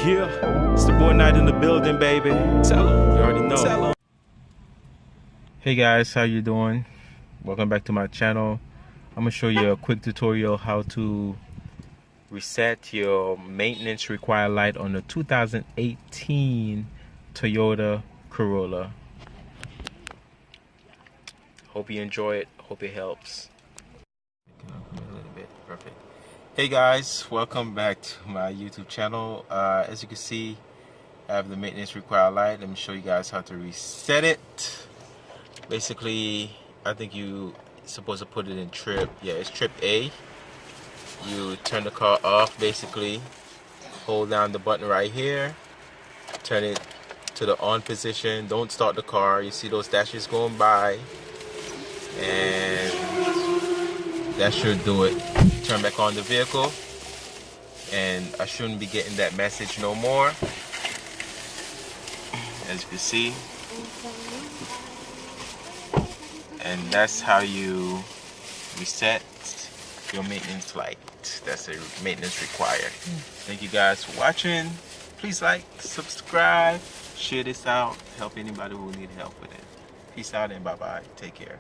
Yeah, it's the boy Night in the building, baby. Tell him. You already know. Tell him. Hey guys, how you doing? Welcome back to my channel. I'm gonna show you a quick tutorial how to reset your maintenance required light on the 2018 Toyota Corolla. Hope you enjoy it. Hope it helps. A little bit. Perfect. Hey guys, welcome back to my YouTube channel. As you can see, I have the maintenance required light. Let me show you guys how to reset it. Basically, I think you're supposed to put it in trip. Yeah, it's trip A. You turn the car off, basically. Hold down the button right here. Turn it to the on position. Don't start the car. You see those dashes going by. And that should do it. Turn back on the vehicle. And I shouldn't be getting that message no more. As you can see. And that's how you reset your maintenance light. That's a maintenance required. Thank you guys for watching. Please like, subscribe, share this out, help anybody who need help with it. Peace out and bye bye. Take care.